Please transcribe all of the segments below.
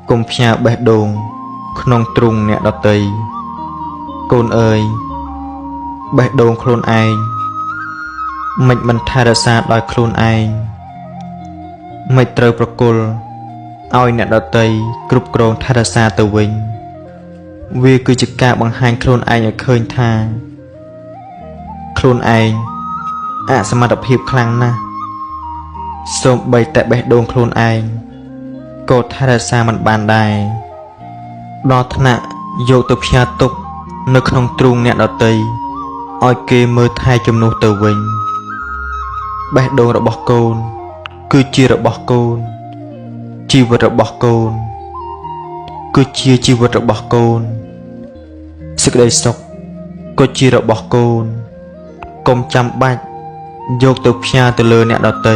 កុំផ្ញើបេះដូងក្នុងទ្រូងអ្នកដទៃកូនអើយបេះដូងខ្លួនឯងមិនមិនថែរក្សាដោយខ្លួនឯងមិនត្រូវប្រគល់ឲ្យអ្នកដទៃគ្រប់គ្រងថែរក្សាទៅវិញវាគឺជាការបង្ហាញខ្លួនឯងឲ្យឃើញថាខ្លួនឯងអសមត្ថភាពខ្លាំងណាស់សូម្បីតែបេះដូងខ្លួនឯងក៏ថែរក្សាមិនបានដែរដល់ថ្នាក់យកទៅផ្ញើទុកនៅក្នុងទ្រូងអ្នកដទៃឲ្យគេមើលថែជំនួសទៅវិញបេះដូងរបស់កូនគឺជារបស់កូនជីវិតរបស់កូនគឺជាជីវិតរបស់កូនសេចក្តីសុខក៏ជារបស់កូនកុំចាំបាច់យកទៅផ្ញើទៅលើអ្នកដទៃ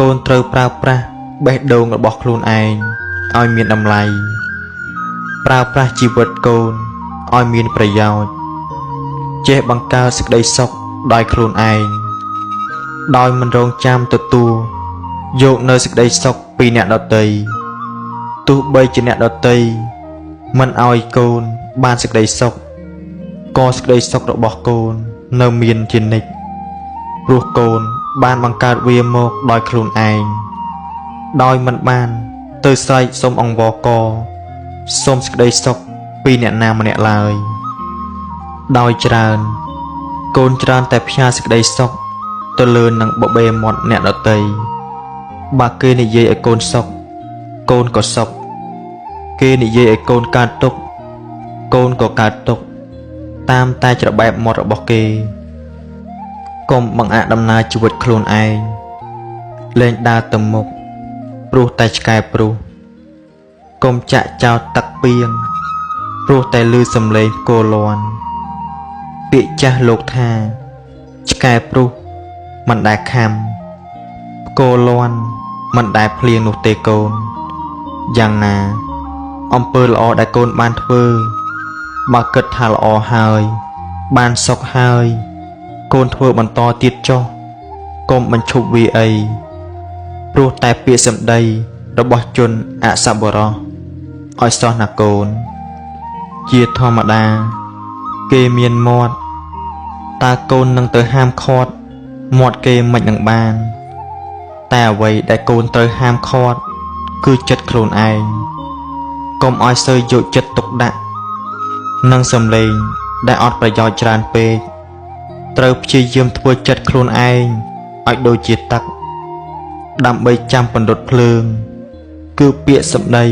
កូនត្រូវប្រើប្រាស់បេះដូងរបស់ខ្លួនឯងឲ្យមានតម្លៃប្រើប្រាស់ជីវិតកូនឲ្យមានប្រយោជន៍ចេះបង្កើតសេចក្តីសុខដោយខ្លួនឯងដោយមិនរងចាំទទួលយកនៅសេចក្តីសុខពីអ្នកដទៃទោះបីជាអ្នកដទៃមិនឲ្យកូនបានសេចក្តីសុខក៏សេចក្តីសុខរបស់កូននៅមានជានិច្ចព្រោះកូនបានបង្កើតវាមកដោយខ្លួនឯងដោយមិនបានទៅស្រែកសុំអង្វរកសុំសេចក្តីសុខពីអ្នកណាម្នាក់ឡើយដោយច្រើនកូនច្រើនតែផ្ញើសេចក្តីសុខទៅលើនឹងបបេមាត់អ្នកដទៃបើគេនិយាយឲ្យកូនសុខកូនក៏សុខគេនិយាយឲ្យកូនកើតទុក្ខកូនក៏កើតទុក្ខតាមតែច្របែបមាត់របស់គេកុំបង្អាក់ដំណើរជីវិតខ្លួនឯងលែងដើរទៅមុខព្រោះតែឆ្កែព្រុសកុំចាក់ចោលទឹកពីងព្រោះតែឮសំឡេងគោលាន់ពាក្យចាស់លោកថាឆ្កែព្រុសមិនដែលខាំគោលាន់មិនដែលភ្លៀងនោះទេកូនយ៉ាងណាអំពើល្អដែលកូនបានធ្វើបើគិតថាល្អហើយបានសុខហើយកូនធ្វើបន្តទៀតចុះកុំបញ្ឈប់វាអីព្រោះតែពាក្យសម្ដីរបស់ជនអសប្បុរសឲ្យស្រស់ណាកូនជាធម្មតាគេមានមាត់តើកូននឹងទៅហាមឃាត់មាត់គេមិននឹងបានតែអ្វីដែលកូនត្រូវហាមឃាត់គឺចិត្តខ្លួនឯងកុំឲ្យសើយកចិត្តទុកដាក់នឹងសំឡេងដែលអត់ប្រយោជន៍ច្រើនពេកត្រូវព្យាយាមធ្វើចិត្តខ្លួនឯងឲ្យដូចជាទឹកដើម្បីចាំពន្លត់ភ្លើងគឺពាក្យសម្ដី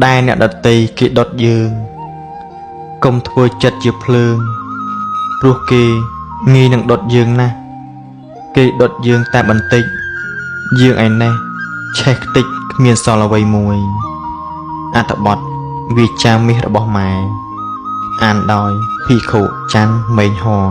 ដែលអ្នកដទៃគេដុតយើងកុំធ្វើចិត្តជាភ្លើងព្រោះគេងាយនឹងដុតយើងណាស់គេដុតយើងតែបន្តិចយើងឯនេះឆេះខ្ទេចគ្មានសល់អ្វីមួយអត្ថបទវាចាមាសរបស់ម៉ែអានដោយភិក្ខុច័ន្ទម៉េងហរ